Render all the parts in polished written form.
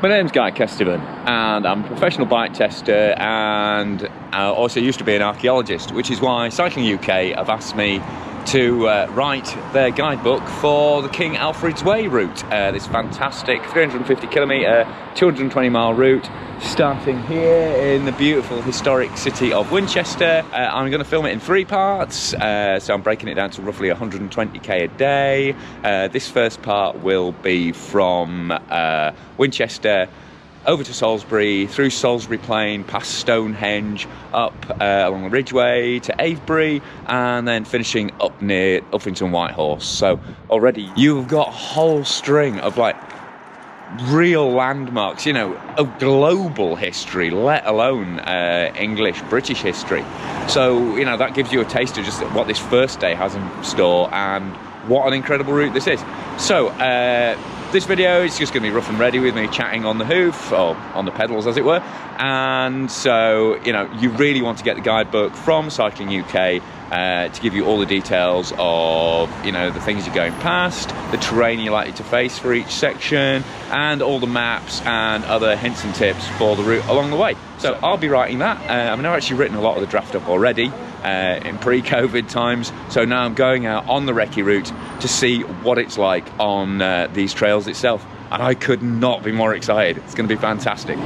My name's Guy Kesteven and I'm a professional bike tester and also used to be an archaeologist, which is why Cycling UK have asked me to write their guidebook for the King Alfred's Way route. This fantastic 350 kilometre, 220 mile route starting here in the beautiful historic city of Winchester. I'm going to film it in 3 parts, so I'm breaking it down to roughly 120k a day. This first part will be from Winchester over to Salisbury, through Salisbury Plain, past Stonehenge, up along the Ridgeway to Avebury, and then finishing up near Uffington Whitehorse. So already you've got a whole string of like real landmarks, you know, of global history, let alone English, British history. So, you know, that gives you a taste of just what this first day has in store and what an incredible route this is. So, this video is just going to be rough and ready with me chatting on the hoof, or on the pedals as it were. And so, you know, you really want to get the guidebook from Cycling UK to give you all the details of, you know, the things you're going past, the terrain you're likely to face for each section, and all the maps and other hints and tips for the route along the way. So I'll be writing that. I mean, I've actually written a lot of the draft up already in pre-COVID times, so now I'm going out on the recce route to see what it's like on these trails itself, and I could not be more excited. It's going to be fantastic.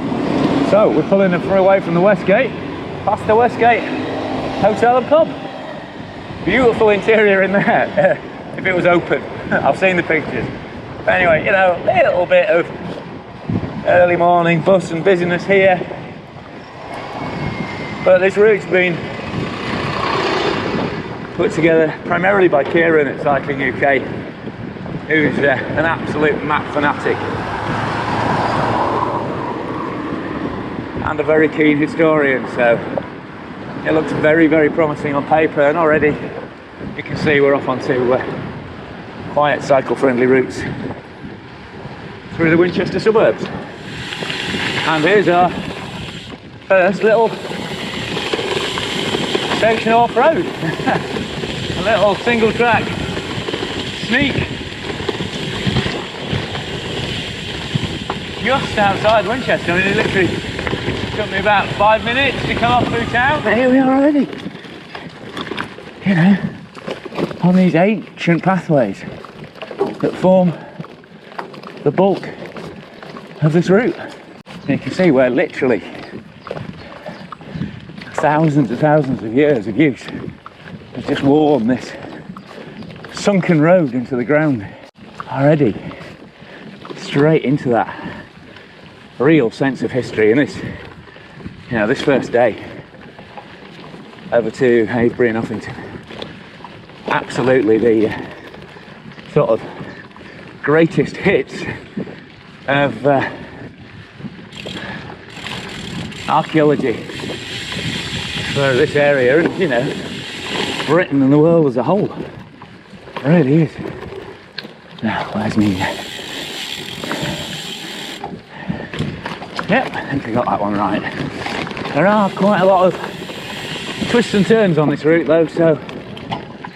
So we're pulling away from the Westgate, past the Westgate Hotel and Pub. Beautiful interior in there, if it was open. I've seen the pictures. But anyway, you know, a little bit of early morning bus and busyness here, but this route's been put together primarily by Kieran at Cycling UK, who's an absolute map fanatic and a very keen historian, so it looks very, very promising on paper, and already you can see we're off onto quiet cycle-friendly routes through the Winchester suburbs. And here's our first little section off-road. A little single track sneak just outside Winchester. I mean, it literally took me about 5 minutes to come off through town, but here we are already, you know, on these ancient pathways that form the bulk of this route. And you can see where literally thousands and thousands of years of use have just worn this sunken road into the ground. Already straight into that real sense of history. And this, you know, this first day over to Avebury and Uffington, absolutely the sort of greatest hits of archaeology for this area, and, you know, Britain and the world as a whole. It really is. Now, where's me? Yep, I think I got that one right. There are quite a lot of twists and turns on this route though, so,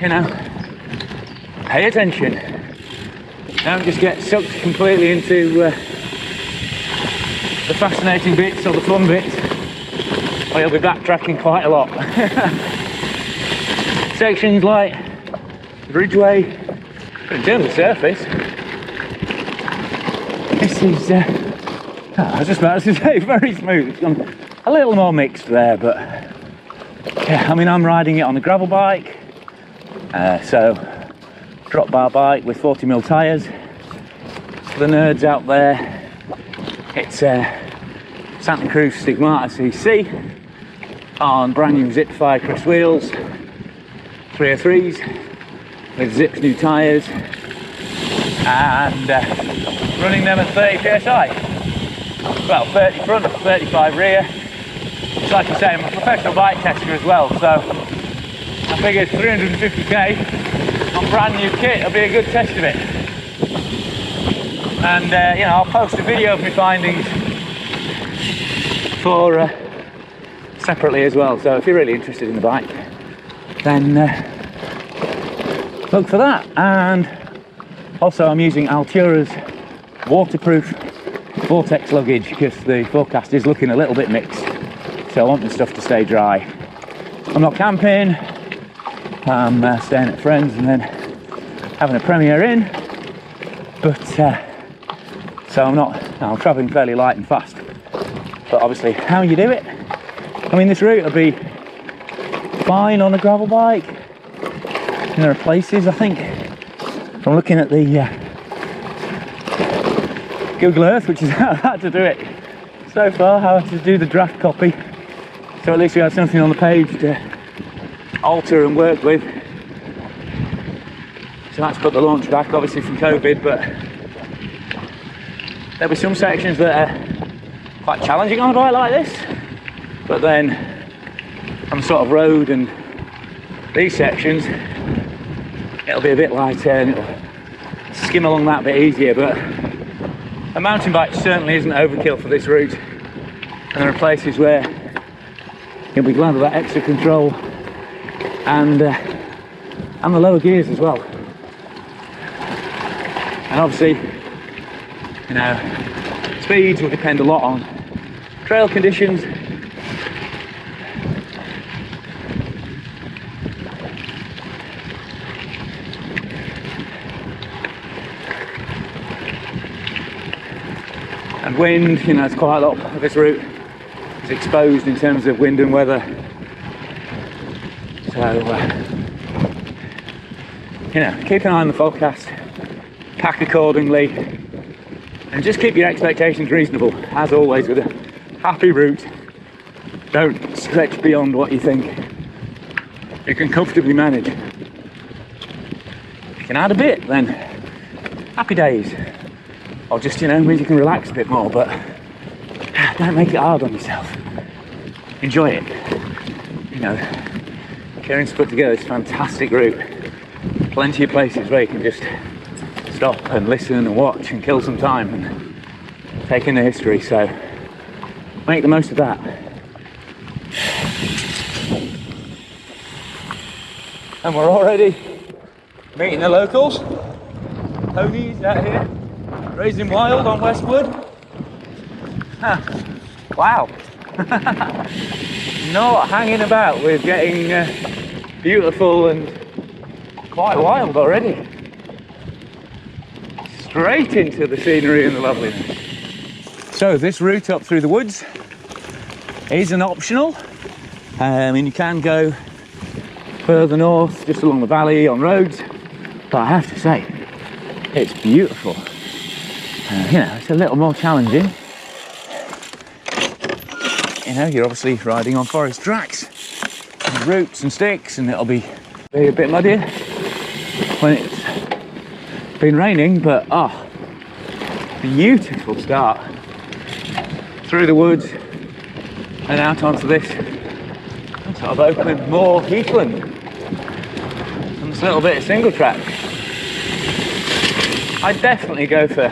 you know, pay attention. Don't just get sucked completely into the fascinating bits or the fun bits, or you'll be backtracking quite a lot. Sections like the Ridgeway, but in terms of surface, this is, I was just about to say, very smooth. It's gone a little more mixed there, but yeah, I mean, I'm riding it on a gravel bike, so drop bar bike with 40mm tyres. For the nerds out there, it's Santa Cruz Stigmata CC on brand new Zip Firecrest wheels, 303s with Zip's new tyres, and running them at 30 psi. Well, 30 front, 35 rear. It's like I say, I'm a professional bike tester as well, so I figured 350k on brand new kit will be a good test of it. And you know, I'll post a video of my findings for separately as well. So if you're really interested in the bike, then look for that. And also, I'm using Altura's waterproof vortex luggage because the forecast is looking a little bit mixed, so I want the stuff to stay dry. I'm not camping, I'm staying at friends and then having a Premier Inn, but so I'm travelling fairly light and fast. But obviously how you do it, I mean, this route will be fine on a gravel bike, and there are places, I think, from looking at the Google Earth, which is how I had to do it so far, how I had to do the draft copy, so at least we had something on the page to alter and work with. So that's put the launch back, obviously from COVID, but there'll be some sections that are quite challenging on a bike like this, but then on the sort of road and these sections it'll be a bit lighter and it'll skim along that a bit easier. But a mountain bike certainly isn't overkill for this route, and there are places where you'll be glad of that extra control and the lower gears as well. And obviously, you know, speeds will depend a lot on trail conditions. And wind, you know, it's quite a lot of this route is exposed in terms of wind and weather. So, you know, keep an eye on the forecast, pack accordingly, and just keep your expectations reasonable. As always with a happy route, don't stretch beyond what you think you can comfortably manage. If you can add a bit, then happy days. Or just, you know, means you can relax a bit more, but don't make it hard on yourself. Enjoy it. You know, Kieran's put together this fantastic route. Plenty of places where you can just stop and listen and watch and kill some time and take in the history, so make the most of that. And we're already meeting the locals. Ponies out here, raising wild on Westwood. Huh. Wow. Not hanging about, we're getting beautiful and quite wild already. Straight into the scenery and the loveliness. So this route up through the woods is an optional. And you can go further north, just along the valley on roads. But I have to say, it's beautiful. You know, it's a little more challenging. You know, you're obviously riding on forest tracks, and roots and sticks, and it'll be a bit muddier when it's been raining, but beautiful start through the woods and out onto this sort of open moor heathland and this little bit of single track. I'd definitely go for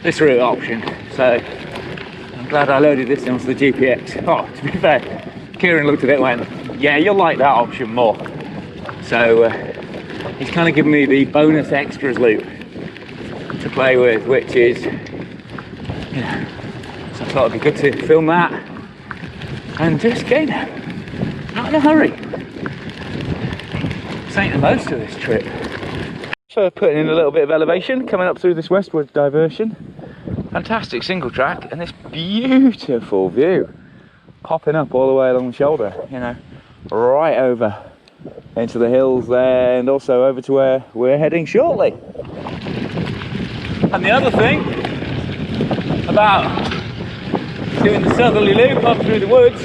this route option, so I'm glad I loaded this onto the GPX. Oh, to be fair, Kieran looked at it and went, yeah, you'll like that option more. So he's kind of given me the bonus extras loop to play with, which is, you know, so I thought it'd be good to film that and just get not in a hurry. Just make the most of this trip. So putting in a little bit of elevation, coming up through this westward diversion. Fantastic single track and this beautiful view popping up all the way along the shoulder, you know, right over into the hills there and also over to where we're heading shortly. And the other thing about doing the southerly loop up through the woods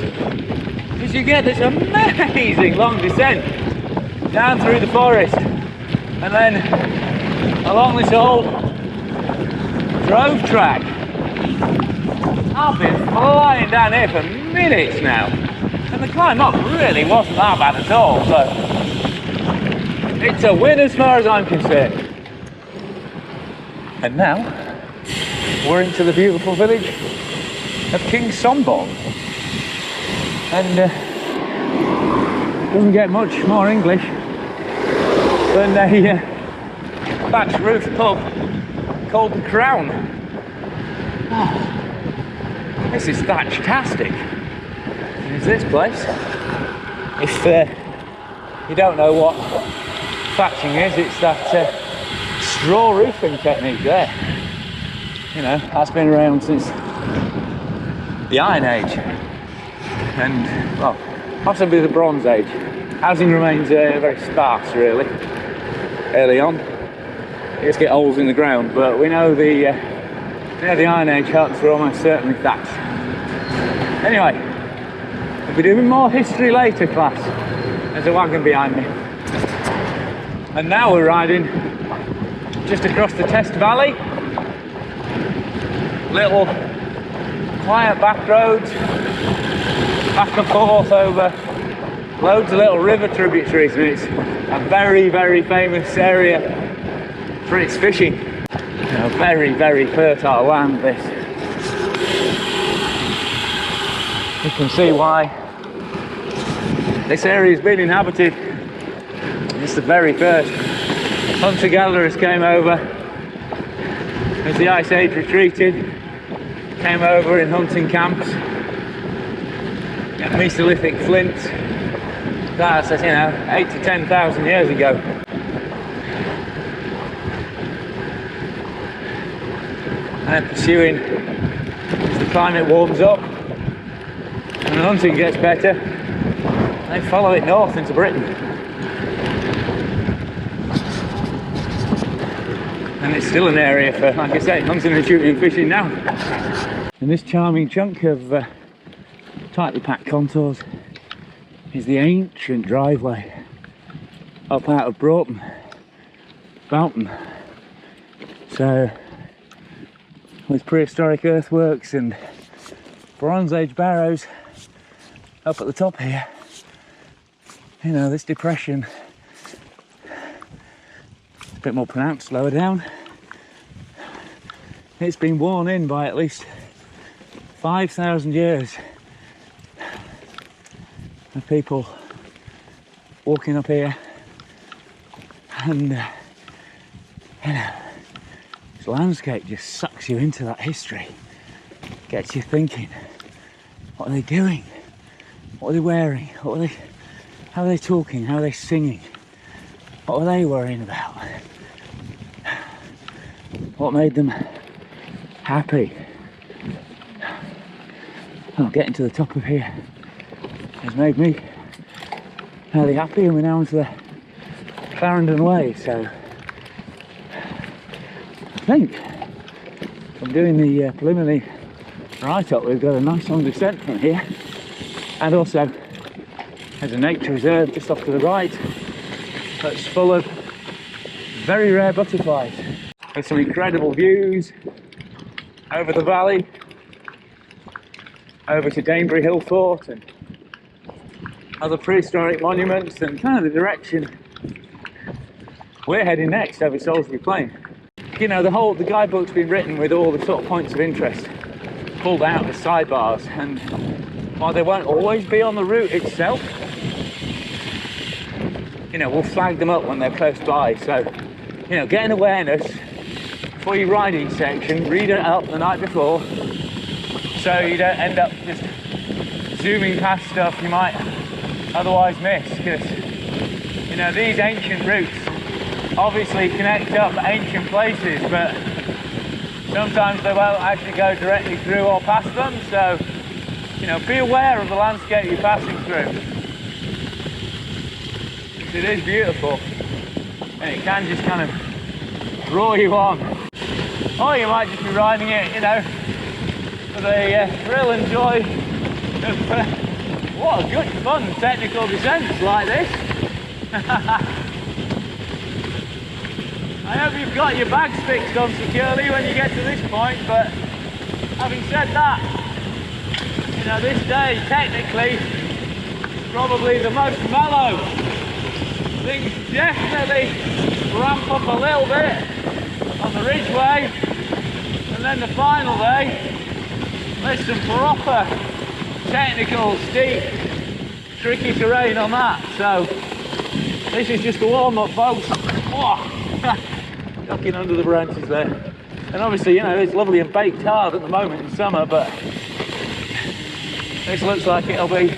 is you get this amazing long descent down through the forest and then along this old drove track. I've been flying down here for minutes now, and the climb up really wasn't that bad at all, so it's a win as far as I'm concerned. And now we're into the beautiful village of King Somborn, and doesn't get much more English than a thatched roof pub called the Crown. Oh, this is thatch-tastic. There's this place. If you don't know what thatching is, it's that straw roofing technique there. You know, that's been around since the Iron Age, and well, possibly the Bronze Age. Housing remains very sparse, really. Early on, you just get holes in the ground, but we know the Iron Age huts were almost certainly thatched. Anyway, we'll be doing more history later, class. There's a wagon behind me, and now we're riding just across the Test Valley. Little quiet back roads, back and forth over loads of little river tributaries, and it's a very, very famous area for its fishing. You know, very, very fertile land, this. You can see why this area has been inhabited. It's the very first hunter-gatherers came over as the Ice Age retreated. Came over in hunting camps, Mesolithic flints. That's, you know, 8,000 to 10,000 years ago. And pursuing as the climate warms up and the hunting gets better, they follow it north into Britain. And it's still an area for, like I say, hunting and shooting and fishing now. And this charming chunk of tightly packed contours is the ancient driveway up out of Broughton, So, with prehistoric earthworks and Bronze Age barrows up at the top here, you know, this depression is a bit more pronounced lower down. It's been worn in by at least 5,000 years of people walking up here, and you know, this landscape just sucks you into that history, gets you thinking, what are they doing, what are they wearing, how are they talking, how are they singing, what were they worrying about, what made them happy. Oh, getting to the top of here has made me fairly happy, and we're now onto the Clarendon Way, so I think from doing the preliminary write-up, we've got a nice long descent from here, and also there's a nature reserve just off to the right that's full of very rare butterflies. There's some incredible views over the valley, over to Danebury Hill Fort and other prehistoric monuments, and kind of the direction we're heading next over Salisbury Plain. You know, the guidebook's been written with all the sort of points of interest pulled out as sidebars, and while they won't always be on the route itself, you know, we'll flag them up when they're close by. So, you know, get an awareness for your riding section, read it up the night before, so you don't end up just zooming past stuff you might otherwise miss, because, you know, these ancient routes obviously connect up ancient places, but sometimes they won't actually go directly through or past them, so, you know, be aware of the landscape you're passing through. It is beautiful, and it can just kind of draw you on, or you might just be riding it, you know, for the thrill and joy of what a good fun technical descents like this. I hope you've got your bags fixed on securely when you get to this point, but having said that, you know, this day technically is probably the most mellow. Things definitely ramp up a little bit on the Ridgeway, and then the final day there's some proper technical, steep, tricky terrain on that. So this is just a warm-up, folks. Oh, ducking under the branches there. And obviously, you know, it's lovely and baked hard at the moment in summer, but this looks like it'll be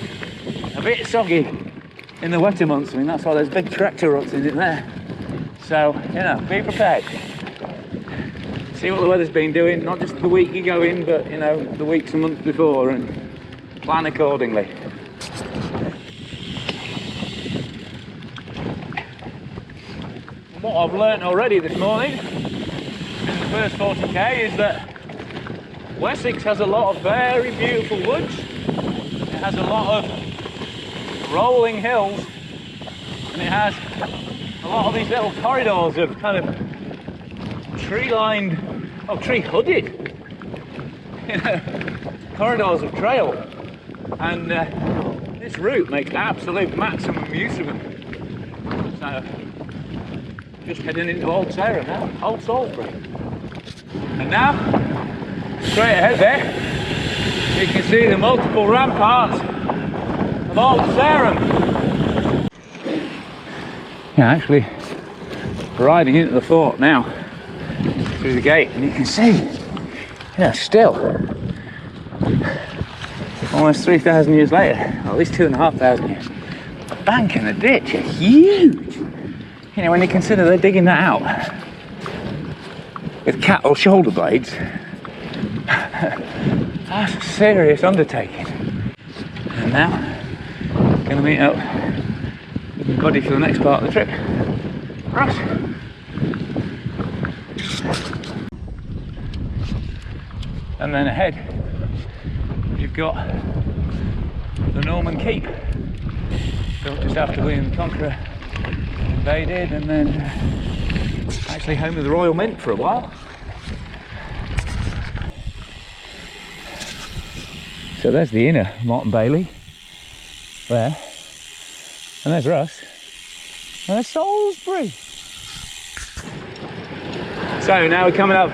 a bit soggy in the wetter months. I mean, that's why there's big tractor ruts in it there. So, you know, be prepared. See what the weather's been doing, not just the week you go in, but, you know, the weeks and months before, and plan accordingly. What I've learnt already this morning in the first 40k is that Wessex has a lot of very beautiful woods. It has a lot of rolling hills, and it has a lot of these little corridors of kind of tree-lined, oh, tree-hooded, you know, corridors of trail. And this route makes absolute maximum use of them. So, just heading into Old SRAM now, Old Salisbury. And now, straight ahead there, you can see the multiple ramparts of Old SRAM. Yeah, actually, riding into the fort now, through the gate, and you can see, yeah, still, almost 3,000 years later, or at least 2,500 years, a bank and a ditch are huge. You know, when you consider they're digging that out with cattle shoulder blades, that's a serious undertaking. And now, going to meet up with my buddy for the next part of the trip, Ross. And then ahead, you've got the Norman Keep, built just after William the Conqueror invaded, and then actually home of the Royal Mint for a while. So there's the inner Motte and Bailey there, and there's Russ, and there's Salisbury. So now we're coming up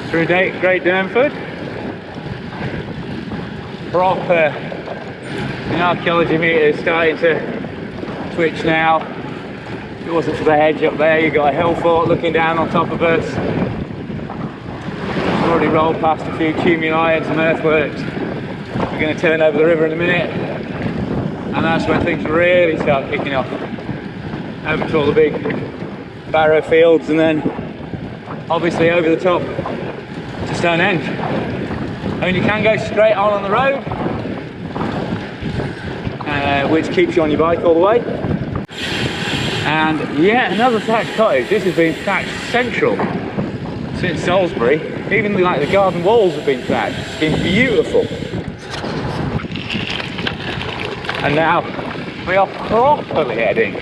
through Great Durnford. Proper, the archaeology meter is starting to twitch now. If it wasn't for the hedge up there, you've got a hill fort looking down on top of us. We've already rolled past a few tumuli and some earthworks. We're going to turn over the river in a minute, and that's when things really start kicking off. Over to all the big barrow fields, and then obviously over the top to Stonehenge. I mean, you can go straight on the road, which keeps you on your bike all the way. And yet another thatched cottage. This has been thatched central since Salisbury. Even like the garden walls have been thatched. It's been beautiful. And now we are properly heading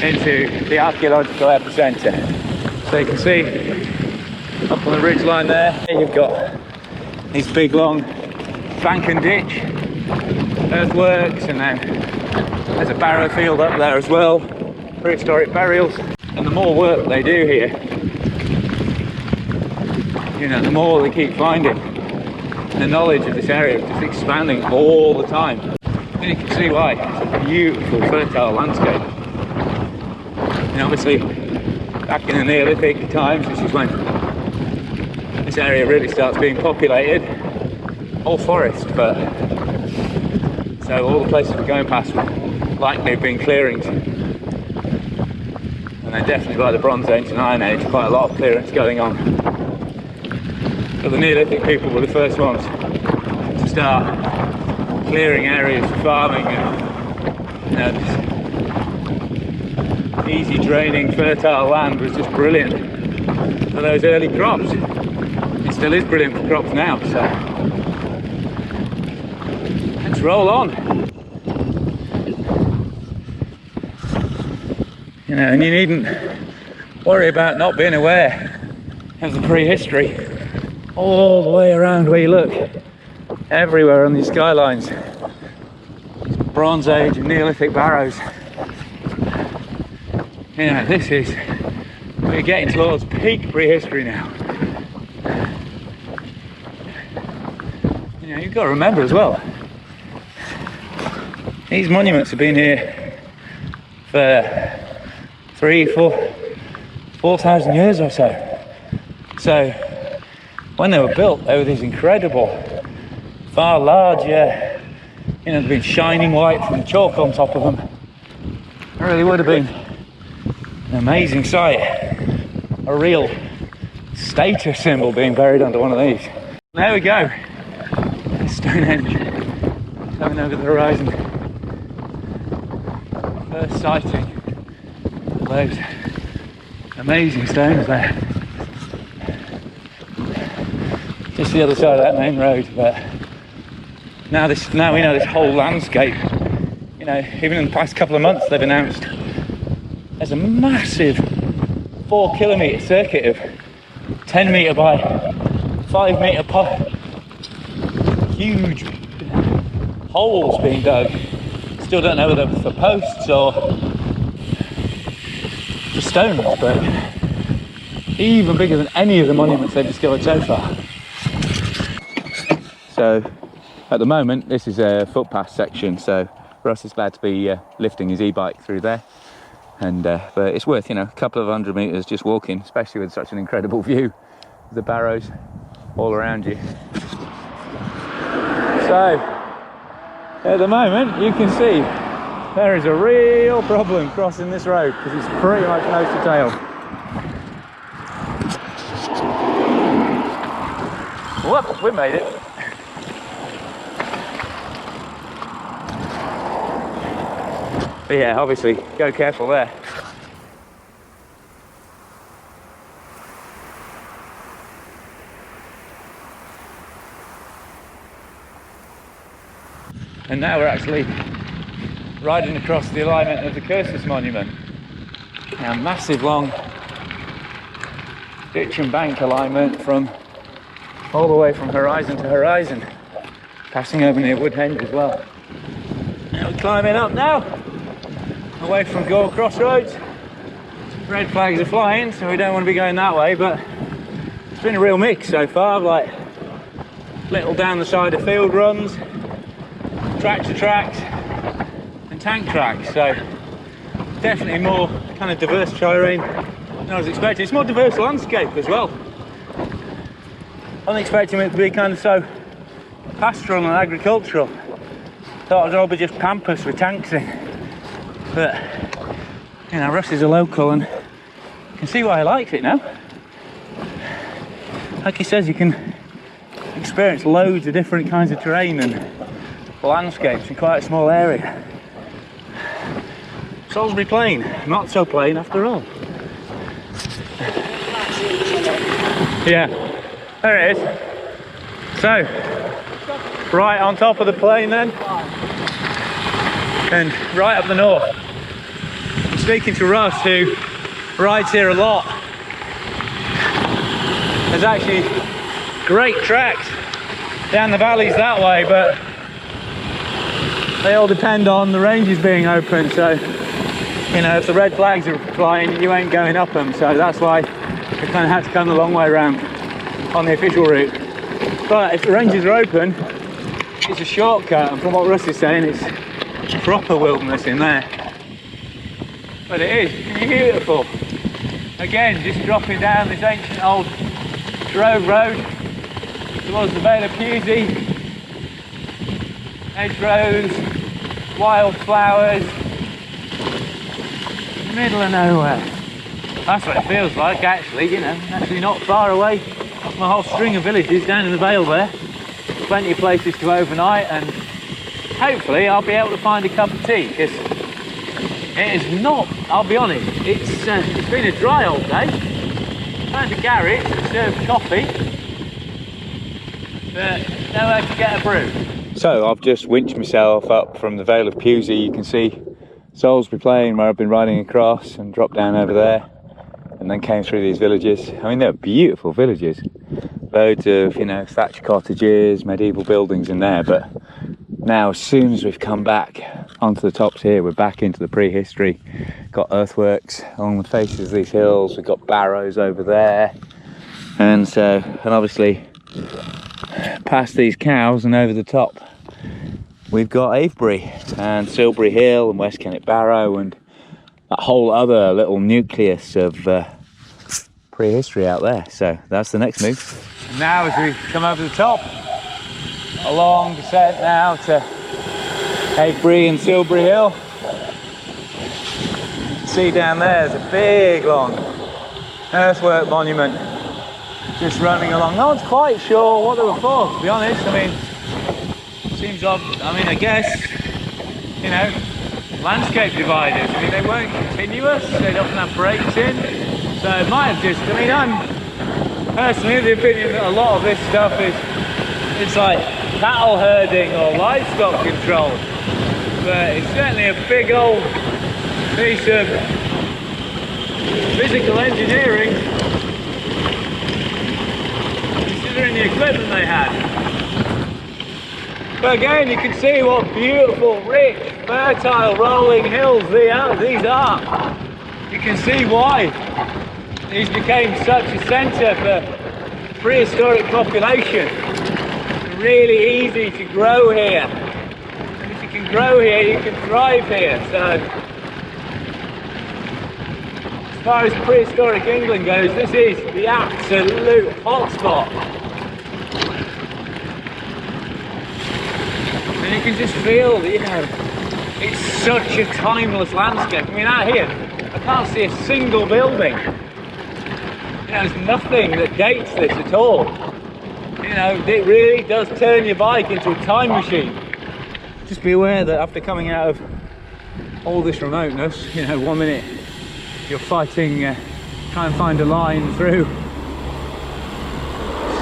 into the archaeological epicentre. So you can see up on the ridge line there, you've got these big long bank and ditch earthworks, and then there's a barrow field up there as well, prehistoric burials. And the more work they do here, you know, the more they keep finding. The knowledge of this area is just expanding all the time. And you can see why. It's a beautiful, fertile landscape. And obviously, back in the Neolithic times, which is when this area really starts being populated, all forest, but so all the places we're going past would likely have been clearings. And then definitely by the Bronze Age and Iron Age, quite a lot of clearance going on. So the Neolithic people were the first ones to start clearing areas for farming, and you know, this easy draining fertile land was just brilliant for those early crops. It still is brilliant for crops now, so let's roll on. You know, and you needn't worry about not being aware of the prehistory all the way around where you look. Everywhere on these skylines, Bronze Age and Neolithic barrows. You know, this is, we're getting towards peak prehistory now. You know, you've got to remember as well, these monuments have been here for 4,000 years or so. So when they were built, they were these incredible, far larger, you know, they've been shining white from the chalk on top of them. It really would have been an amazing sight, a real status symbol being buried under one of these. There we go, Stonehenge coming over the horizon. First sighting of those amazing stones there. Just the other side of that main road, but now we know this whole landscape. You know, even in the past couple of months they've announced there's a massive 4 kilometre circuit of 10 metre by 5 metre huge holes being dug. Still don't know whether for posts or for stones, but even bigger than any of the monuments they've discovered so far. So at the moment this is a footpath section, so Russ is glad to be lifting his e-bike through there, and but it's worth, you know, a couple of 100 metres just walking, especially with such an incredible view of the barrows all around you. So at the moment you can see there is a real problem crossing this road because it's pretty much nose to tail. Whoop, we made it. But yeah, obviously, go careful there. And now we're actually riding across the alignment of the Cursus Monument. Now, massive long ditch and bank alignment from all the way from horizon to horizon, passing over near Woodhenge as well. Now we're climbing up now, away from Gore Crossroads. Red flags are flying, so we don't want to be going that way, but it's been a real mix so far, like little down the side of field runs, tractor tracks and tank tracks, so definitely more kind of diverse terrain than I was expecting. It's more diverse landscape as well. I wasn't expecting it to be kind of so pastoral and agricultural. Thought it would all be just pampas with tanks in. But, you know, Russ is a local and you can see why he likes it now. Like he says, you can experience loads of different kinds of terrain and landscapes in quite a small area. Salisbury Plain, not so plain after all. Yeah, there it is. So, right on top of the plain then, and right up the north. I'm speaking to Russ, who rides here a lot. There's actually great tracks down the valleys that way, but they all depend on the ranges being open, so you know, if the red flags are flying you ain't going up them, so that's why we kind of had to come the long way around on the official route. But if the ranges are open, it's a shortcut, and from what Russ is saying, it's proper wilderness in there. But it is beautiful. Again, just dropping down this ancient old drove road towards the Vale of Pewsey. Hedgerows, wildflowers, middle of nowhere. That's what it feels like, actually, you know, actually not far away from a whole string of villages down in the Vale there. Plenty of places to overnight, and hopefully I'll be able to find a cup of tea, because it is not, I'll be honest, it's been a dry old day. Found a garage that served coffee, but nowhere to get a brew. So I've just winched myself up from the Vale of Pewsey. You can see Salisbury Plain where I've been riding across, and dropped down over there and then came through these villages. I mean, they're beautiful villages. Loads of, you know, thatched cottages, medieval buildings in there, but now as soon as we've come back onto the tops here, we're back into the prehistory. Got earthworks along the faces of these hills, we've got barrows over there, and obviously past these cows and over the top we've got Avebury and Silbury Hill and West Kennet Barrow, and that whole other little nucleus of prehistory out there. So that's the next move. Now as we come over the top, a long descent now to Avebury and Silbury Hill. You can see down there, there's a big long earthwork monument just running along. No one's quite sure what they were for, to be honest. I mean, seems odd. I mean, I guess, you know, landscape dividers. I mean, they weren't continuous, they'd often have breaks in. So it might have just, I mean, I'm personally of the opinion that a lot of this stuff is, it's like cattle herding or livestock control. But it's certainly a big old piece of physical engineering, considering the equipment they had. But again, you can see what beautiful, rich, fertile, rolling hills these are. You can see why these became such a centre for prehistoric population. It's really easy to grow here. And if you can grow here, you can thrive here. So, as far as prehistoric England goes, this is the absolute hotspot. And you can just feel, you know, it's such a timeless landscape. I mean, out here, I can't see a single building. You know, there's nothing that dates this at all. You know, it really does turn your bike into a time machine. Just be aware that after coming out of all this remoteness, you know, 1 minute you're fighting, try and find a line through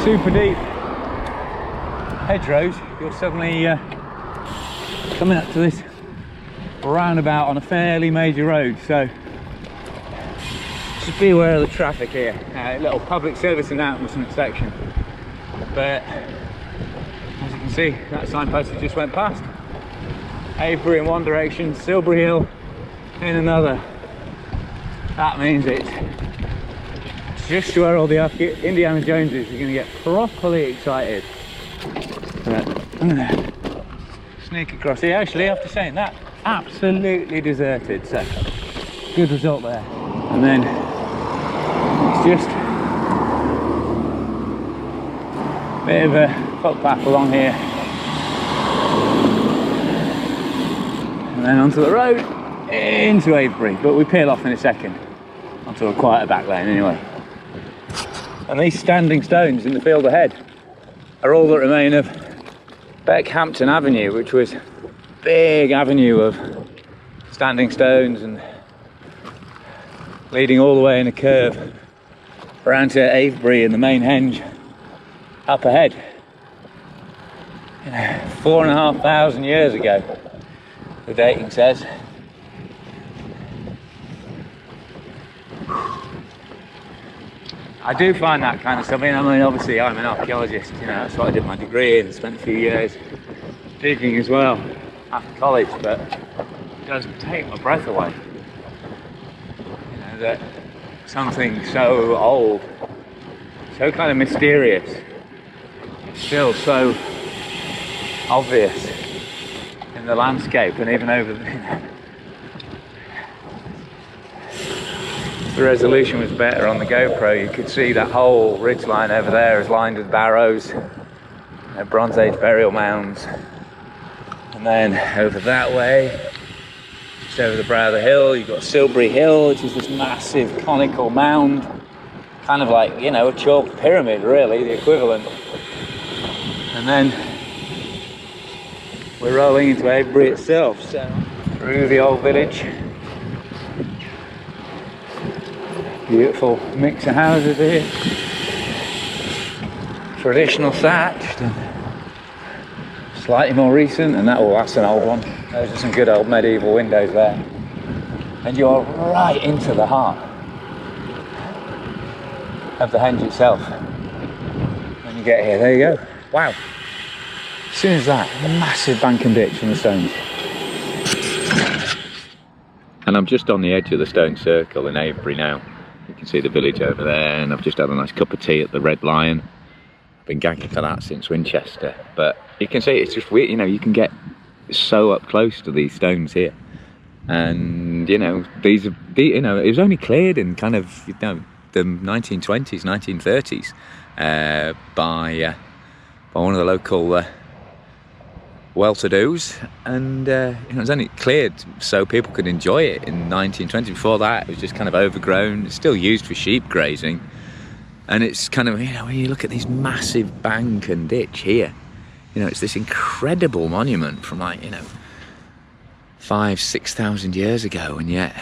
super deep hedgerows, you're suddenly coming up to this roundabout on a fairly major road. So just be aware of the traffic here. A little public service announcement section. But as you can see, that signpost just went past. Avebury in one direction, Silbury Hill in another. That means it's just where all the Indiana Joneses are going to get properly excited. But I'm going to sneak across here. Actually, after saying that, absolutely deserted, so good result there. And then it's just a bit of a footpath along here, and then onto the road into Avebury, but we peel off in a second onto a quieter back lane anyway. And these standing stones in the field ahead are all that remain of Beckhampton Avenue, which was a big avenue of standing stones and leading all the way in a curve around to Avebury and the main henge up ahead. You know, 4,500 years ago, the dating says. I do find that kind of stuff. I mean, obviously I'm an archaeologist, you know, that's what I did my degree in, spent a few years digging as well after college, but it does take my breath away. You know, that something so old, so kind of mysterious, still so obvious in the landscape and even over the resolution was better on the GoPro. You could see that whole ridgeline over there is lined with barrows, Bronze Age burial mounds. And then over that way, just over the brow of the hill, you've got Silbury Hill, which is this massive conical mound, kind of like, you know, a chalk pyramid really, the equivalent. And then we're rolling into Avebury itself, so through the old village. Beautiful mix of houses here, traditional thatched and slightly more recent, and that's an old one. Those are some good old medieval windows there, and you're right into the heart of the henge itself when you get here. There you go. Wow, as soon as that, massive bank and ditch in the stones. And I'm just on the edge of the stone circle in Avebury now. You can see the village over there, and I've just had a nice cup of tea at the Red Lion. I've been gagging for that since Winchester, but you can see it's just weird, you know, you can get so up close to these stones here. And, you know, these are, you know, it was only cleared in kind of, you know, them 1920s, 1930s by one of the local well-to-dos, and it was only cleared so people could enjoy it in 1920. Before that, it was just kind of overgrown. It's still used for sheep grazing, and it's kind of, when you look at this massive bank and ditch here, it's this incredible monument from 5,000-6,000 years ago, and yet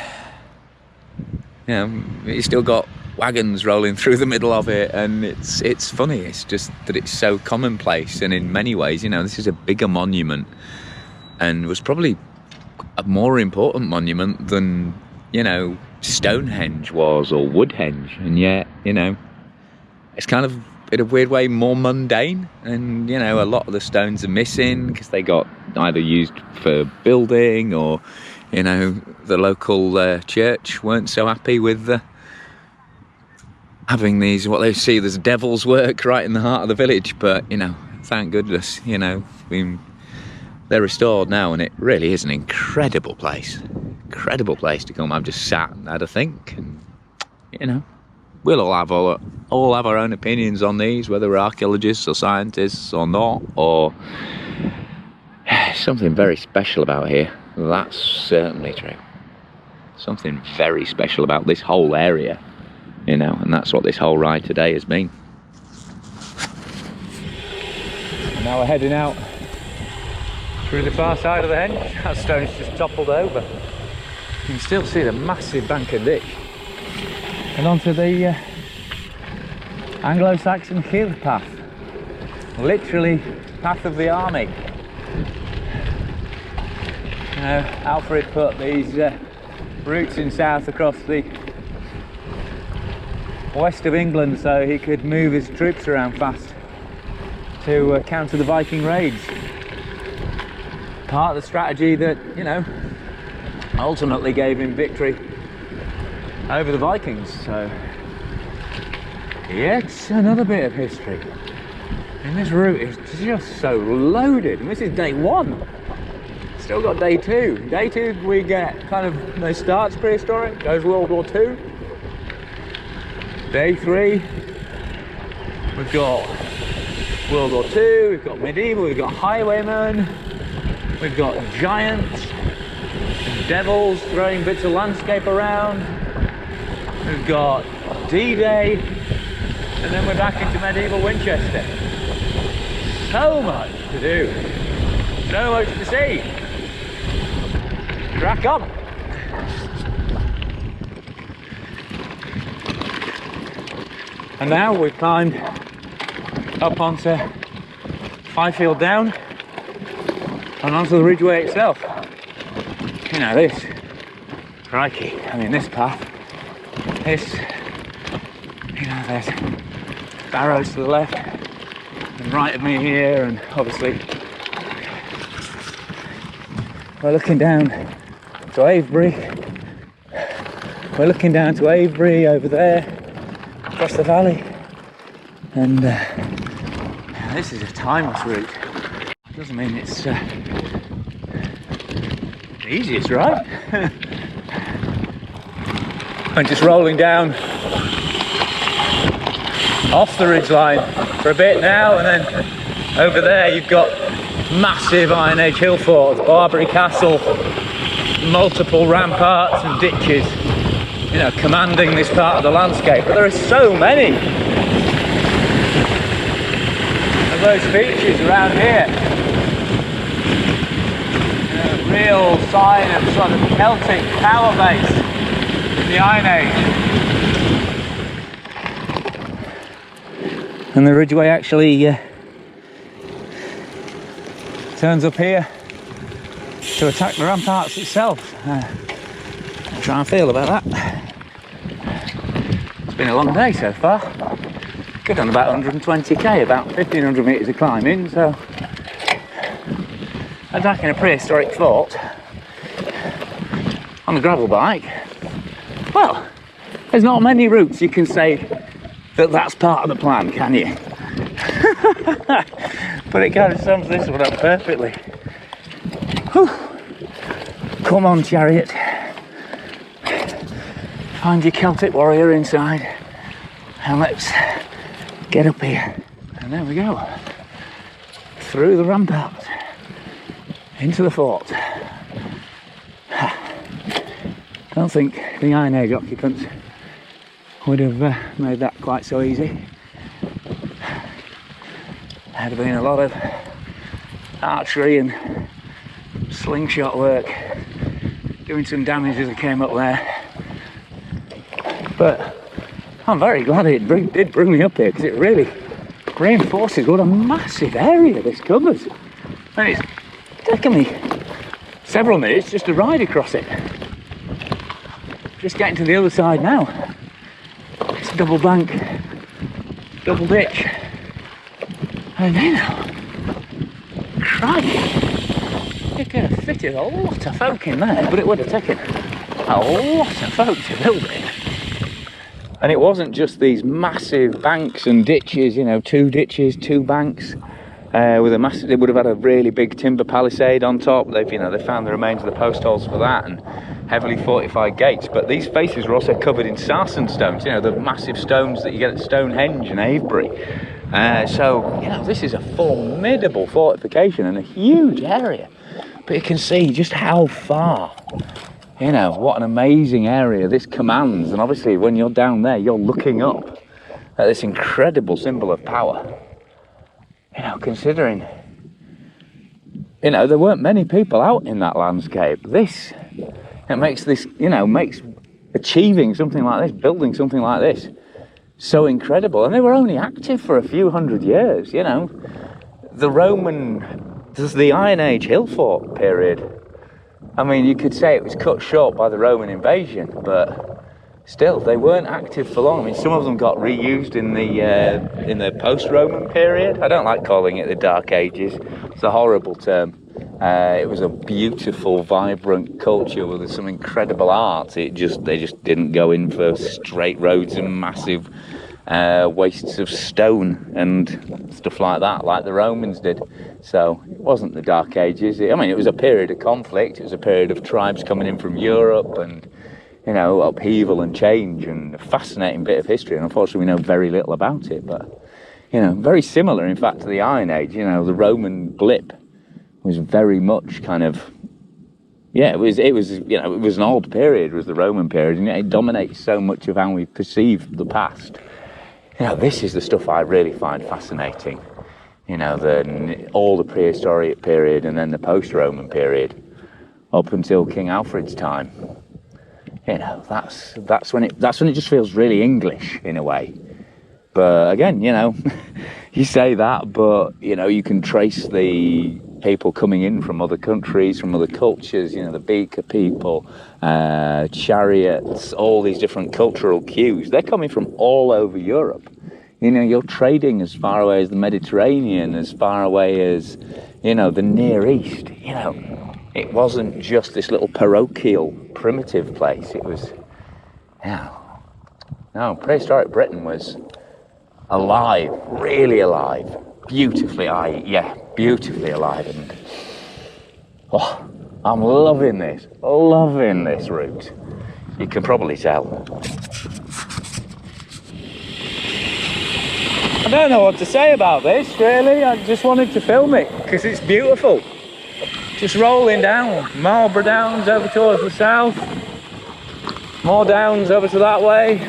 it's still got wagons rolling through the middle of it, and it's funny. It's just that it's so commonplace, and in many ways, this is a bigger monument, and was probably a more important monument than Stonehenge was, or Woodhenge, and yet it's kind of, in a weird way, more mundane, and a lot of the stones are missing because they got either used for building, or the local church weren't so happy with having these, what they see as devil's work right in the heart of the village. But thank goodness, they're restored now, and it really is an incredible place to come. I've just sat and had a think, and we'll all have our own opinions on these, whether we're archaeologists or scientists or not, or something very special about here. That's certainly true. Something very special about this whole area, and that's what this whole ride today has been. And now we're heading out through the far side of the henge. That stone's just toppled over. You can still see the massive bank and ditch. And onto the Anglo-Saxon field path. Literally, path of the army. Alfred put these routes in south across the west of England so he could move his troops around fast to counter the Viking raids. Part of the strategy that, ultimately gave him victory over the Vikings. So, yet another bit of history. And this route is just so loaded. And this is day one. Still got day two. Day two, we get kind of, starts prehistoric, goes World War II. Day three, we've got World War II, we've got medieval, we've got highwaymen, we've got giants, devils throwing bits of landscape around, we've got D-Day, and then we're back into medieval Winchester. So much to do, so much to see. Crack on! And now we've climbed up onto Fifield Down and onto the Ridgeway itself. This, crikey, this path, this, there's barrows to the left and right of me here, and obviously we're looking down to Avebury. We're looking down to Avebury over there, across the valley, and this is a timeless route. Doesn't mean it's the easiest, right? I'm just rolling down off the ridgeline for a bit now, and then over there you've got massive Iron Age hill forts, Barbary Castle, multiple ramparts and ditches, commanding this part of the landscape. But there are so many of those features around here. Real sign of sort of Celtic power base in the Iron Age. And the Ridgeway actually turns up here to attack the ramparts itself. I'll try and feel about that. It's been a long day so far. Good on about 120k, about 1500 metres of climbing, so attacking a prehistoric fort on a gravel bike. Well, there's not many routes you can say that that's part of the plan, can you? But it kind of sums this one up perfectly. Whew. Come on, chariot. Find your Celtic warrior inside. And let's get up here. And there we go. Through the ramparts into the fort. I don't think the Iron Age occupants would have made that quite so easy. There'd have been a lot of archery and slingshot work, doing some damage as I came up there. But I'm very glad it did bring me up here, because it really reinforces what a massive area this covers. And it's taken me several minutes just to ride across it. Just getting to the other side now. It's a double bank, double ditch. And then, crikey, it could have fitted a lot of folk in there, but it would have taken a lot of folk to build it. And it wasn't just these massive banks and ditches, you know, 2 ditches, 2 banks. With a massive, they would have had a really big timber palisade on top. They found the remains of the post holes for that and heavily fortified gates. But these spaces were also covered in sarsen stones, you know, the massive stones that you get at Stonehenge and Avebury. So, you know, this is a formidable fortification and a huge area. But you can see just how far, you know, what an amazing area this commands. And obviously when you're down there, you're looking up at this incredible symbol of power. You know, considering, you know, there weren't many people out in that landscape. It makes this, you know, makes achieving something like this, building something like this, so incredible. And they were only active for a few hundred years, you know. The Iron Age hill fort period, I mean, you could say it was cut short by the Roman invasion, but still, they weren't active for long. I mean, some of them got reused in the post-Roman period. I don't like calling it the Dark Ages. It's a horrible term. It was a beautiful, vibrant culture with some incredible art. They just didn't go in for straight roads and massive wastes of stone and stuff like that, like the Romans did. So it wasn't the Dark Ages. I mean, it was a period of conflict. It was a period of tribes coming in from Europe and, you know, upheaval and change, and a fascinating bit of history. And unfortunately, we know very little about it. But, you know, very similar, in fact, to the Iron Age. You know, the Roman blip was very much kind of, yeah, it was you know, it was an old period, was the Roman period, and it dominates so much of how we perceive the past. You know, this is the stuff I really find fascinating. You know, all the prehistoric period and then the post-Roman period, up until King Alfred's time. You know, that's when it just feels really English in a way. But again, you know, you say that, but you know, you can trace the people coming in from other countries, from other cultures. You know, the Beaker people, chariots, all these different cultural cues. They're coming from all over Europe. You know, you're trading as far away as the Mediterranean, as far away as, you know, the Near East. You know, it wasn't just this little parochial, primitive place. It was, yeah. No, prehistoric Britain was alive, really alive, beautifully alive. And oh, I'm loving this route. You can probably tell. I don't know what to say about this, really. I just wanted to film it because it's beautiful. Just rolling down Marlborough Downs over towards the south, more downs over to that way.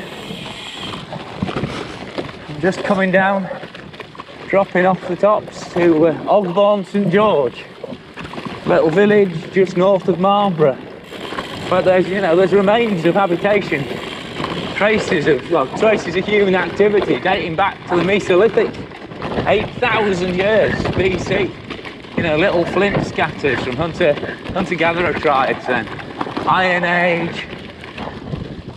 Just coming down, dropping off the tops to Ogbourne St George, little village just north of Marlborough. But there's remains of habitation, traces of human activity dating back to the Mesolithic, 8,000 years BC. You know, little flint scatters from hunter-gatherer tribes then. Iron Age,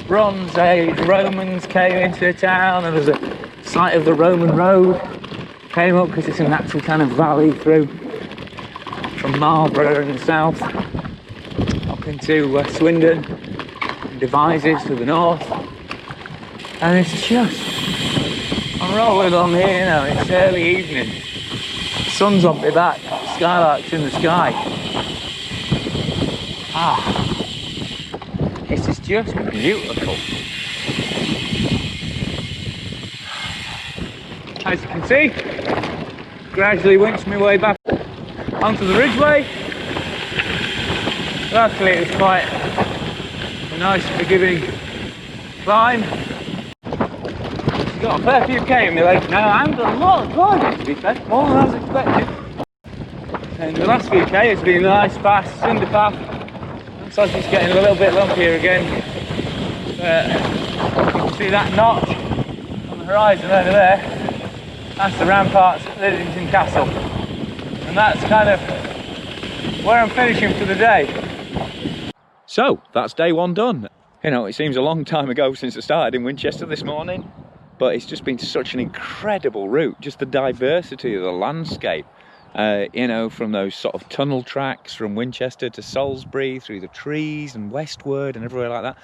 Bronze Age, Romans came into town, and there's a site of the Roman road came up because it's a natural kind of valley through from Marlborough in the south up into Swindon and Devizes to the north. And it's just, I'm rolling on here, you know, it's early evening, the sun's on my back, skylarks in the sky. This is just beautiful. as you can see, gradually winch my way back onto the Ridgeway. Luckily it was quite a nice forgiving climb. Got a fair few K in my legs now, and a lot of climbing to be fair, more than I was expecting. And the last few K has been a nice fast cinder path. Looks like it's getting a little bit lumpier again. You can see that notch on the horizon over there. That's the ramparts at Liddington Castle. And that's kind of where I'm finishing for the day. So, that's day one done. You know, it seems a long time ago since I started in Winchester this morning, but it's just been such an incredible route. Just the diversity of the landscape. You know, from those sort of tunnel tracks from Winchester to Salisbury, through the trees and westward and everywhere like that.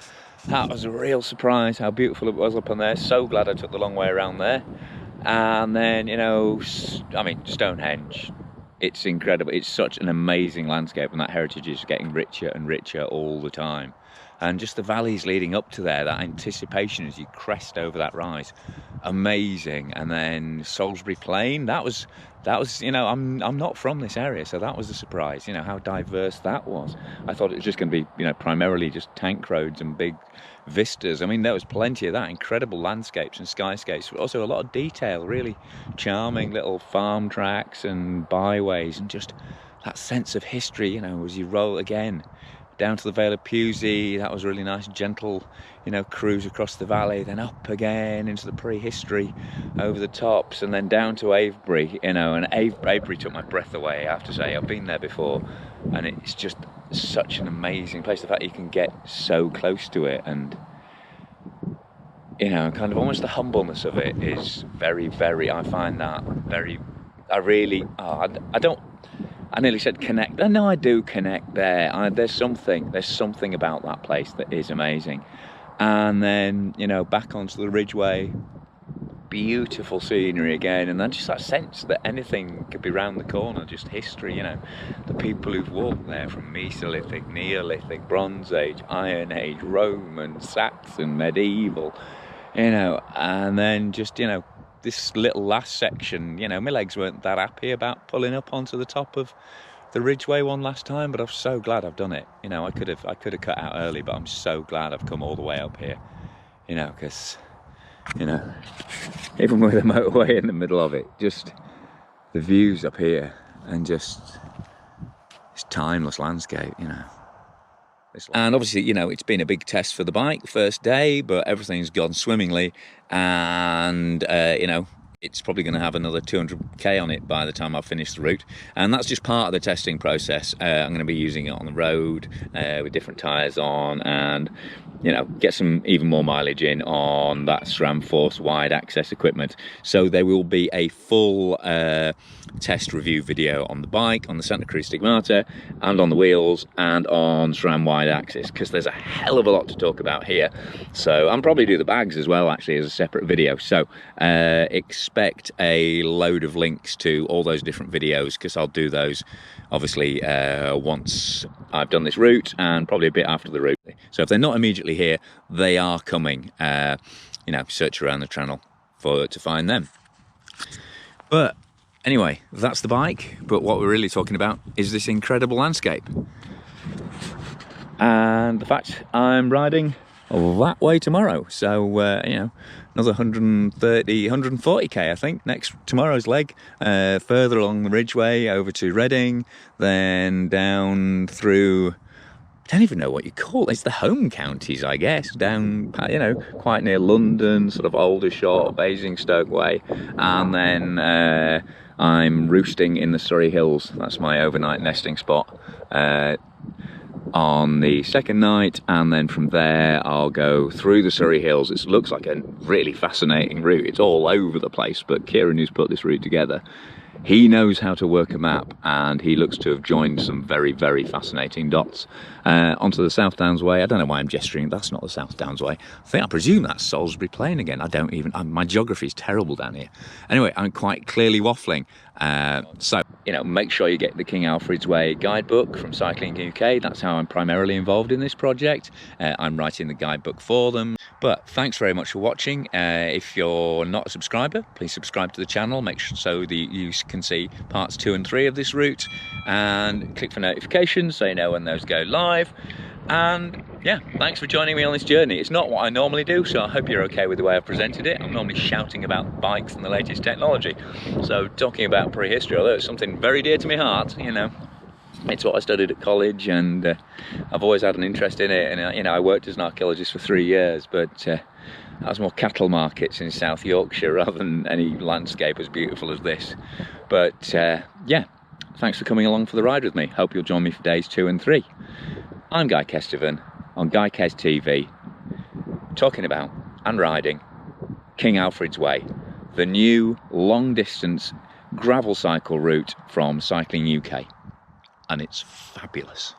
That was a real surprise how beautiful it was up on there. So glad I took the long way around there. And then, you know, I mean, Stonehenge. It's incredible. It's such an amazing landscape, and that heritage is getting richer and richer all the time. And just the valleys leading up to there, that anticipation as you crest over that rise, amazing. And then Salisbury Plain, that was, you know, I'm not from this area, so that was a surprise, you know, how diverse that was. I thought it was just going to be, you know, primarily just tank roads and big vistas. I mean, there was plenty of that, incredible landscapes and skyscapes, but also a lot of detail, really charming little farm tracks and byways, and just that sense of history, you know, as you roll again down to the Vale of Pewsey. That was a really nice, gentle, you know, cruise across the valley, then up again into the prehistory over the tops, and then down to Avebury, you know. And Avebury took my breath away, I have to say. I've been there before, and it's just such an amazing place. The fact you can get so close to it, and, you know, kind of almost the humbleness of it is very, very, I find that very, I really, I nearly said connect. No, I do connect there. There's something about that place that is amazing. And then, you know, back onto the Ridgeway, beautiful scenery again, and then just that sense that anything could be round the corner, just history, you know, the people who've walked there from Mesolithic, Neolithic, Bronze Age, Iron Age, Roman, Saxon, medieval, you know. And then just, you know, this little last section, you know, my legs weren't that happy about pulling up onto the top of the Ridgeway one last time, but I'm so glad I've done it. You know, I could have cut out early, but I'm so glad I've come all the way up here, you know, because, you know, even with the motorway in the middle of it, just the views up here and just this timeless landscape, you know. And obviously, you know, it's been a big test for the bike, first day, but everything's gone swimmingly, and, you know, it's probably going to have another 200k on it by the time I've finished the route, and that's just part of the testing process. I'm going to be using it on the road with different tyres on, and, you know, get some even more mileage in on that SRAM Force wide access equipment. So there will be a full test review video on the bike, on the Santa Cruz Stigmata, and on the wheels, and on SRAM wide axis, because there's a hell of a lot to talk about here. So I'll probably do the bags as well, actually, as a separate video. So expect a load of links to all those different videos, because I'll do those obviously once I've done this route, and probably a bit after the route. So if they're not immediately here, they are coming. You know, search around the channel to find them. But anyway, that's the bike, but what we're really talking about is this incredible landscape. And the fact I'm riding that way tomorrow. So, you know, another 130, 140k, I think, tomorrow's leg. Further along the Ridgeway over to Reading, then down through, I don't even know what you call it. It's the home counties, I guess, down, you know, quite near London, sort of Aldershot, Basingstoke way. And then I'm roosting in the Surrey Hills. That's my overnight nesting spot on the second night, and then from there I'll go through the Surrey Hills. It looks like a really fascinating route. It's all over the place, but Kieran, who's put this route together, he knows how to work a map, and he looks to have joined some very, very fascinating dots onto the South Downs Way. I don't know why I'm gesturing. That's not the South Downs Way. I presume that's Salisbury Plain again. I don't even, my geography is terrible down here. Anyway, I'm quite clearly waffling. So, you know, make sure you get the King Alfred's Way guidebook from Cycling UK. That's how I'm primarily involved in this project. I'm writing the guidebook for them. But thanks very much for watching. If you're not a subscriber, please subscribe to the channel. Make sure so that you can see parts 2 and 3 of this route, and click for notifications so you know when those go live. And yeah, thanks for joining me on this journey. It's not what I normally do, so I hope you're okay with the way I've presented it. I'm normally shouting about bikes and the latest technology. So talking about prehistory, although it's something very dear to my heart, you know, it's what I studied at college, and I've always had an interest in it. And you know, I worked as an archaeologist for 3 years, but that was more cattle markets in South Yorkshire rather than any landscape as beautiful as this. But yeah, thanks for coming along for the ride with me. Hope you'll join me for days 2 and 3. I'm Guy Kesteven on Guykes TV, talking about and riding King Alfred's Way, the new long-distance gravel cycle route from Cycling UK. And it's fabulous.